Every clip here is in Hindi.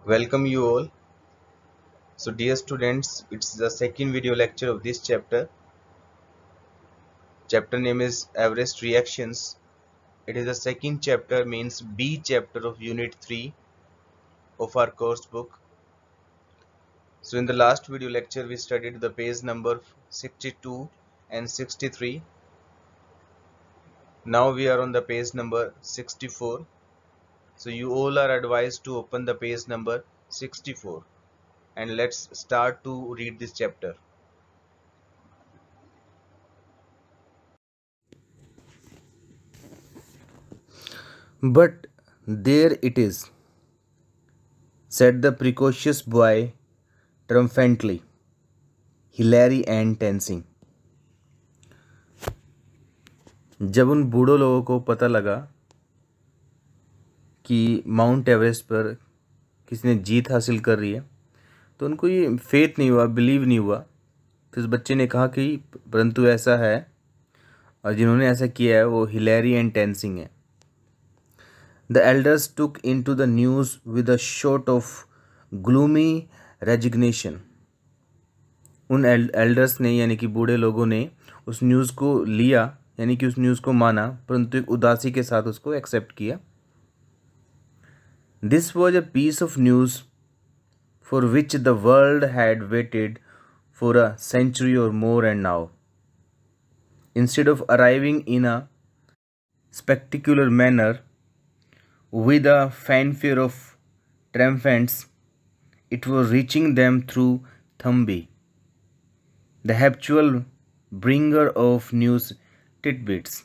Welcome you all. So dear students, it's the second video lecture of this chapter. Chapter name is Everest Reactions. It is the second chapter, means B chapter of unit 3 of our course book. So in the last video lecture we studied the page number 62 and 63. Now we are on the page number 64. So you all are advised to open the page number 64 and let's start to read this chapter. But there it is, said the precocious boy triumphantly, hilary and tensing. जब उन बूढ़ों लोगों को पता लगा कि माउंट एवरेस्ट पर किसी ने जीत हासिल कर रही है तो उनको ये फेथ नहीं हुआ, बिलीव नहीं हुआ। तो उस बच्चे ने कहा कि परंतु ऐसा है, और जिन्होंने ऐसा किया है वो हिलैरी एंड टेंसिंग है। The elders took into the news with a sort of gloomy resignation. उन एल्डर्स ने यानी कि बूढ़े लोगों ने उस न्यूज़ को लिया, यानी कि उस न्यूज़ को माना, परंतु एक उदासी के साथ उसको एक्सेप्ट किया। This was a piece of news for which the world had waited for a century or more, and now, instead of arriving in a spectacular manner with a fanfare of triumphants, it was reaching them through Thambi, the habitual bringer of news tidbits.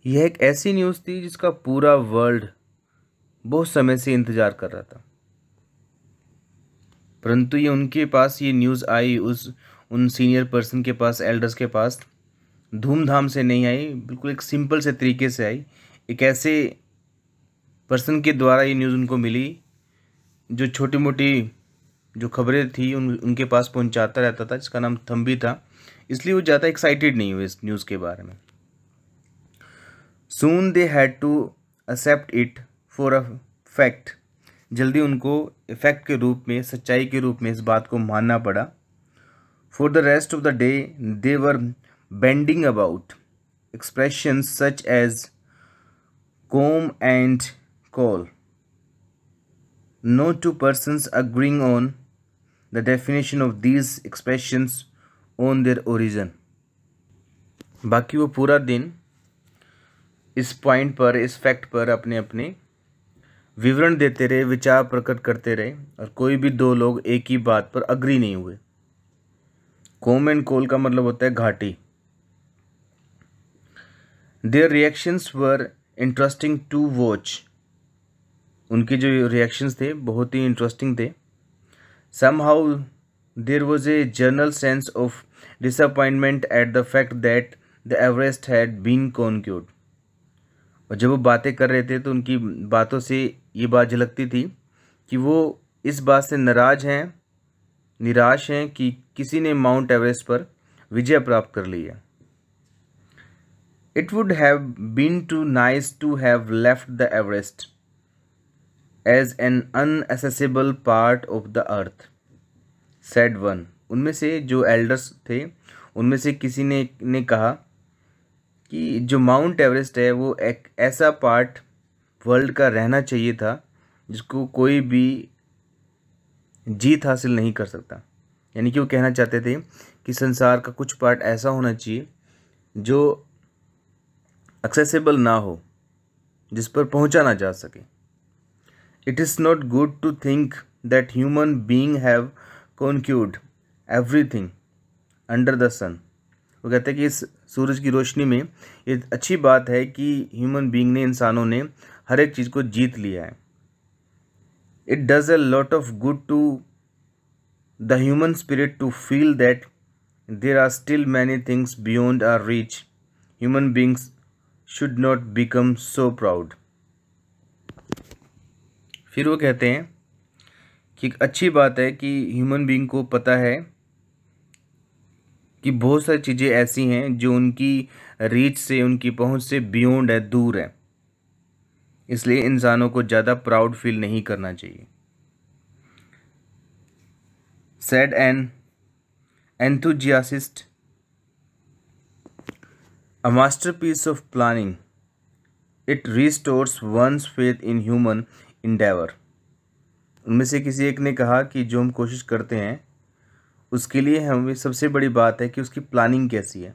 यह एक ऐसी न्यूज़ थी जिसका पूरा वर्ल्ड बहुत समय से इंतज़ार कर रहा था, परंतु ये उनके पास ये न्यूज़ आई, उन सीनियर पर्सन के पास, एल्डर्स के पास धूमधाम से नहीं आई, बिल्कुल एक सिंपल से तरीके से आई। एक ऐसे पर्सन के द्वारा ये न्यूज़ उनको मिली जो छोटी मोटी जो खबरें थी उनके पास पहुंचाता रहता था, जिसका नाम थम्बी था। इसलिए वो ज़्यादा एक्साइटेड नहीं हुए इस न्यूज़ के बारे में। Soon they had to accept it for a fact, जल्दी उनको इफेक्ट के रूप में, सच्चाई के रूप में इस बात को मानना पड़ा। For the rest of the day they were bending about expressions such as comb and coal, no two persons agreeing on the definition of these expressions on their origin. बाकी वो पूरा दिन इस पॉइंट पर, इस फैक्ट पर अपने अपने विवरण देते रहे, विचार प्रकट करते रहे, और कोई भी दो लोग एक ही बात पर अग्री नहीं हुए। कोम एंड कोल का मतलब होता है घाटी। Their reactions were interesting to watch, उनके जो रिएक्शंस थे बहुत ही इंटरेस्टिंग थे। Somehow there was a general sense of disappointment at the fact that the Everest had been conquered, और जब वो बातें कर रहे थे तो उनकी बातों से ये बात झलकती थी कि वो इस बात से नाराज हैं, निराश हैं कि किसी ने माउंट एवरेस्ट पर विजय प्राप्त कर ली है। It would have been too nice to have left the Everest as an unaccessible part of the earth, said one. उनमें से जो एल्डर्स थे उनमें से किसी ने कहा कि जो माउंट एवरेस्ट है वो एक ऐसा पार्ट वर्ल्ड का रहना चाहिए था जिसको कोई भी जीत हासिल नहीं कर सकता। यानी कि वो कहना चाहते थे कि संसार का कुछ पार्ट ऐसा होना चाहिए जो एक्सेसिबल ना हो, जिस पर पहुंचा ना जा सके। It is not good to think that human being have conquered everything under the sun. वो कहते हैं कि इस सूरज की रोशनी में ये अच्छी बात है कि ह्यूमन बीइंग ने, इंसानों ने हर एक चीज़ को जीत लिया है। It does a lot of good to the human spirit to feel that there are still many things beyond our reach. Human beings should not become so proud. फिर वो कहते हैं कि एक अच्छी बात है कि ह्यूमन बीइंग को पता है कि बहुत सारी चीज़ें ऐसी हैं जो उनकी रीच से, उनकी पहुंच से बियॉन्ड है, दूर है। इसलिए इंसानों को ज़्यादा प्राउड फील नहीं करना चाहिए। Said N enthusiast, a masterpiece of planning. It restores one's faith in human endeavor. उनमें से किसी एक ने कहा कि जो हम कोशिश करते हैं उसके लिए हमें सबसे बड़ी बात है कि उसकी प्लानिंग कैसी है।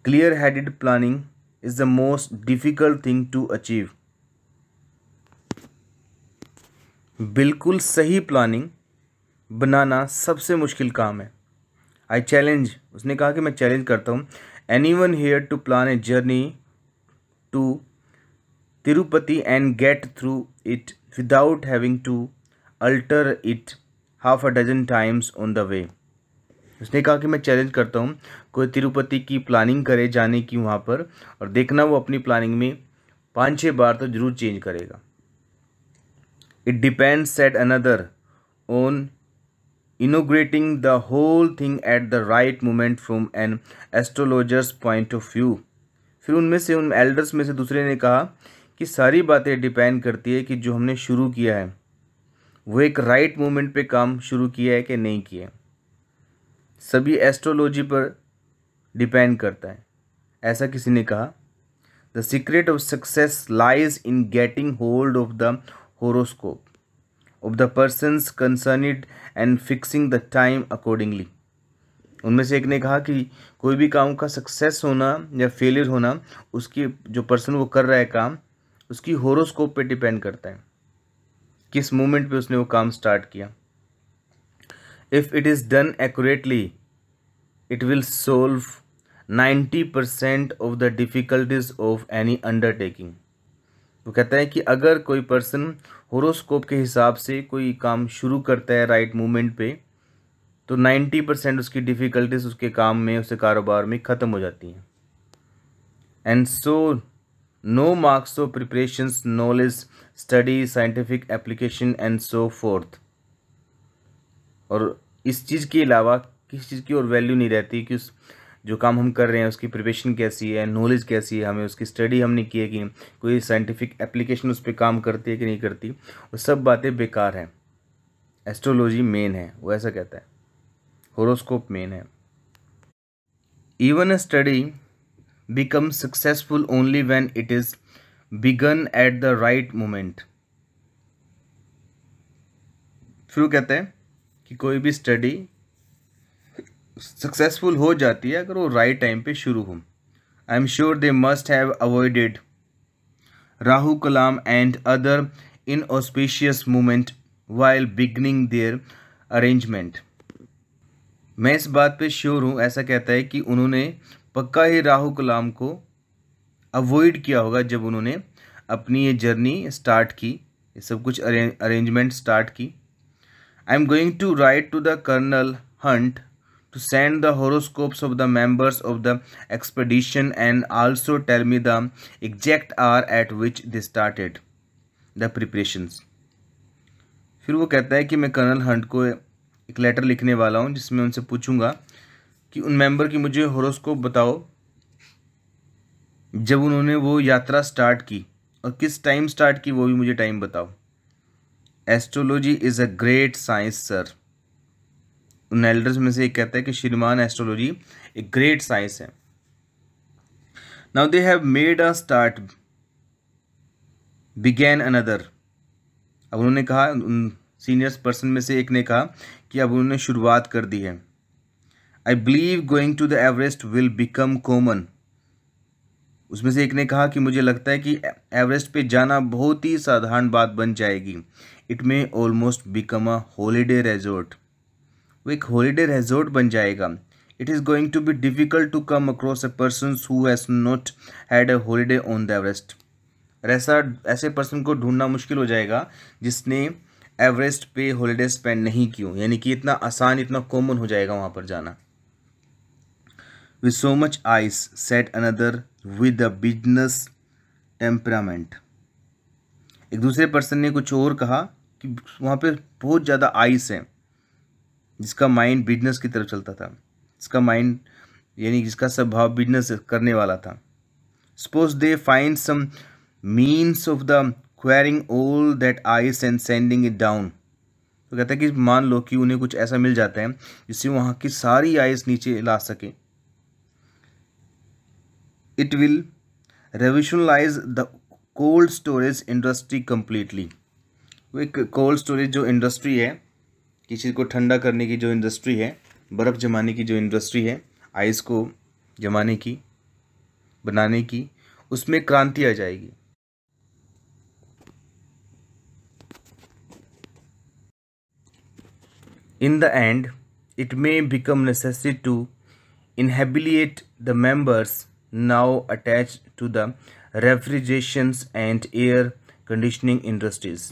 Clear headed planning is the most difficult thing to achieve. बिल्कुल सही प्लानिंग बनाना सबसे मुश्किल काम है। आई चैलेंज, उसने कहा कि मैं चैलेंज करता हूँ, anyone here to plan a journey to Tirupati and get through it without having to alter it half a dozen times on the way. उसने कहा कि मैं चैलेंज करता हूँ, कोई तिरुपति की प्लानिंग करे जाने की वहाँ पर, और देखना वो अपनी प्लानिंग में 5-6 बार तो जरूर चेंज करेगा। It depends said another on inaugurating the whole thing at the right moment from an astrologer's point of view। फिर उनमें से, उन एल्डर्स में से दूसरे ने कहा कि सारी बातें डिपेंड करती है कि जो हमने शुरू किया है वो एक राइट मोमेंट पे काम शुरू किया है कि नहीं किया। सभी एस्ट्रोलॉजी पर डिपेंड करता है, ऐसा किसी ने कहा। The secret of success lies in getting hold of the horoscope of the persons concerned and fixing the time accordingly। उनमें से एक ने कहा कि कोई भी काम का सक्सेस होना या फेलियर होना उसकी, जो पर्सन वो कर रहा है काम, उसकी होरोस्कोप पे डिपेंड करता है, किस मोमेंट पे उसने वो काम स्टार्ट किया। If it is done accurately it will solve 90% of the difficulties of any undertaking. वो कहता है कि अगर कोई पर्सन होरोस्कोप के हिसाब से कोई काम शुरू करता है राइट मोमेंट पे, तो 90% उसकी डिफ़िकल्टीज उसके काम में, उसके कारोबार में ख़त्म हो जाती हैं। And so no marks of preparations, knowledge, study, scientific application and so forth. और इस चीज़ के अलावा किसी चीज़ की और वैल्यू नहीं रहती कि उस जो काम हम कर रहे हैं उसकी प्रिपरेशन कैसी है, नॉलेज कैसी है, हमें उसकी स्टडी हमने की है कि कोई साइंटिफिक एप्लीकेशन उस पर काम करती है कि नहीं करती, वो सब बातें बेकार हैं। एस्ट्रोलॉजी मेन है, वो ऐसा कहता है, होरोस्कोप मेन है। Even a study become successful only when it is began at the right moment. फिर वो कहता है कि कोई भी स्टडी सक्सेसफुल हो जाती है अगर वो राइट टाइम पे शुरू हो। I am sure they must have avoided Rahu Kalam and other inauspicious movement while beginning their arrangement. मैं इस बात पे श्योर हूँ, ऐसा कहता है कि उन्होंने पक्का ही राहु कलाम को अवॉइड किया होगा जब उन्होंने अपनी ये जर्नी स्टार्ट की, ये सब कुछ अरेंजमेंट स्टार्ट की। I am going to write to the colonel Hunt to send the horoscopes of the members of the expedition and also tell me the exact hour at which they started the preparations। फिर वो कहता है कि मैं कर्नल हंट को एक लेटर लिखने वाला हूँ जिसमें उनसे पूछूंगा कि उन मेंबर की मुझे होरोस्कोप बताओ जब उन्होंने वो यात्रा स्टार्ट की, और किस टाइम स्टार्ट की वो भी मुझे टाइम बताओ। Astrology is a great science sir. उन एल्डर्स में से एक कहता है कि श्रीमान एस्ट्रोलॉजी एक ग्रेट साइंस है। Now they have made a start began another. अब उन्होंने कहा, उन सीनियर्स पर्सन में से एक ने कहा कि अब उन्होंने शुरुआत कर दी है। I believe going to the Everest will become common. उसमें से एक ने कहा कि मुझे लगता है कि एवरेस्ट पे जाना बहुत ही साधारण बात बन जाएगी। It may almost become a holiday resort. वो एक हॉलीडे रिजॉर्ट बन जाएगा। It is going to be difficult to come across a person who has not had a holiday on the Everest. ऐसे पर्सन को ढूंढना मुश्किल हो जाएगा जिसने एवरेस्ट पे हॉलीडे स्पेंड नहीं की हो, यानी कि इतना आसान, इतना कॉमन हो जाएगा वहाँ पर जाना। With so much ice set another with a business temperament. एक दूसरे पर्सन ने कुछ और कहा कि वहाँ पे बहुत ज़्यादा आइस है, जिसका माइंड बिजनेस की तरफ चलता था, जिसका माइंड यानी जिसका स्वभाव बिजनेस करने वाला था। Suppose they find some means of the quarrying all that ice and sending it down. तो कहता है कि मान लो कि उन्हें कुछ ऐसा मिल जाता है जिससे वहाँ की सारी आइस नीचे ला सके। It will revolutionize the cold storage industry completely. वो एक कोल्ड स्टोरेज जो इंडस्ट्री है, किसी को ठंडा करने की जो इंडस्ट्री है, बर्फ़ जमाने की जो इंडस्ट्री है, आइस को जमाने की, बनाने की, उसमें क्रांति आ जाएगी। In the end, it may become necessary to inhabilitate the members now attached to the refrigerations and air conditioning industries।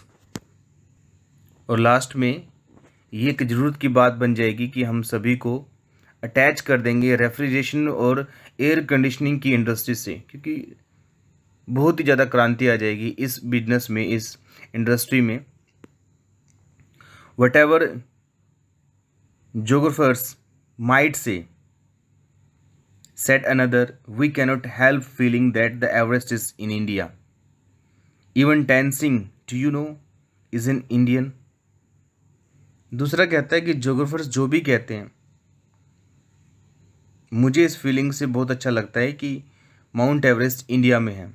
और लास्ट में ये एक ज़रूरत की बात बन जाएगी कि हम सभी को अटैच कर देंगे रेफ्रिजरेशन और एयर कंडीशनिंग की इंडस्ट्री से, क्योंकि बहुत ही ज़्यादा क्रांति आ जाएगी इस बिजनेस में, इस इंडस्ट्री में। whatever geographers might say, said another, we cannot help feeling that the Everest is in India. Even Tenzing, do you know, is an Indian. दूसरा कहता है कि जोग्राफर्स जो भी कहते हैं, मुझे इस फीलिंग से बहुत अच्छा लगता है कि माउंट एवरेस्ट इंडिया में है।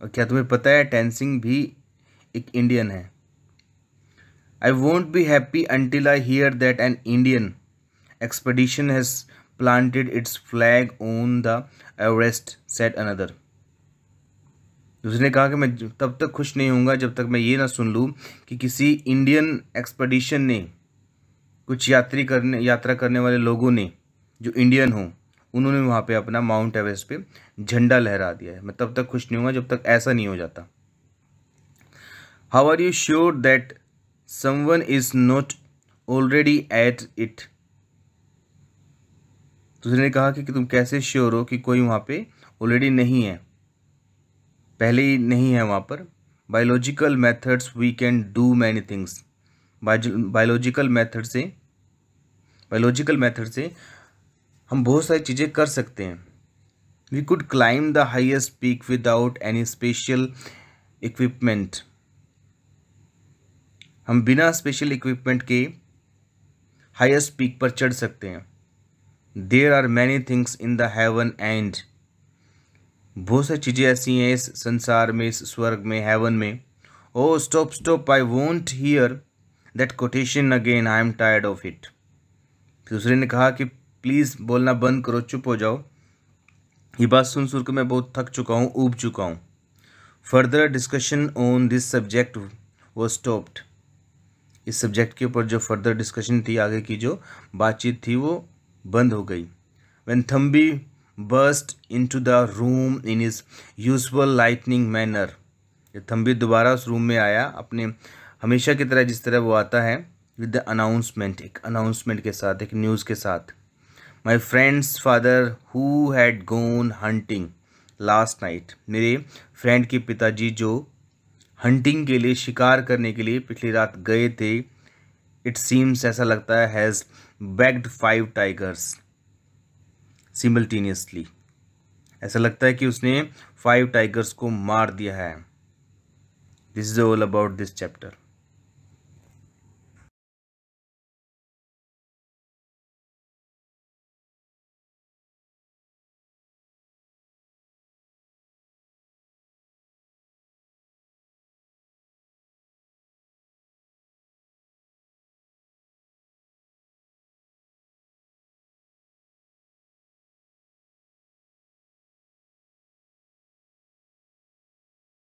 और क्या तुम्हें पता है टेंसिंग भी एक इंडियन है। I won't be happy until I hear that an Indian expedition has planted its flag on the Everest, said another. उसने कहा कि मैं तब तक खुश नहीं होऊंगा जब तक मैं ये ना सुन लूँ कि किसी इंडियन एक्सपेडिशन ने, कुछ यात्रा करने वाले लोगों ने जो इंडियन हों, उन्होंने वहाँ पे अपना माउंट एवरेस्ट पे झंडा लहरा दिया है। मैं तब तक खुश नहीं होऊंगा जब तक ऐसा नहीं हो जाता। How are you sure that someone is not already at it? दूसरे ने कहा कि तुम कैसे श्योर हो कि कोई वहाँ पे ऑलरेडी नहीं है, पहले ही नहीं है वहाँ पर। Biological methods we can do many things. Biological method से हम बहुत सारी चीज़ें कर सकते हैं। We could climb the highest peak without any special equipment. हम बिना स्पेशल इक्विपमेंट के हाईएस्ट पीक पर चढ़ सकते हैं। There are many things in the heaven and. बहुत सारी चीज़ें ऐसी हैं इस संसार में, इस स्वर्ग में, हेवन में। Oh stop, I won't hear that quotation again, I am tired of it. दूसरे ने कहा कि प्लीज़ बोलना बंद करो, चुप हो जाओ, ये बात सुन के मैं बहुत थक चुका हूँ, ऊब चुका हूँ। Further discussion on this subject वो स्टॉप्ड। इस सब्जेक्ट के ऊपर जो फर्दर डिस्कशन थी, आगे की जो बातचीत थी, वो बंद हो गई। When Thambi burst into the room in his usual lightning manner. Thambi दोबारा उस रूम में आया अपने हमेशा की तरह, जिस तरह वो आता है, विद द अनाउंसमेंट, एक अनाउंसमेंट के साथ, एक न्यूज़ के साथ। My friend's father who had gone hunting last night. मेरे फ्रेंड के पिताजी जो हंटिंग के लिए, शिकार करने के लिए पिछली रात गए थे, इट सीम्स, ऐसा लगता है, हैज़ बैग्ड 5 टाइगर्स सिमल्टेनियसली। ऐसा लगता है कि उसने 5 टाइगर्स को मार दिया है। This is all about this chapter.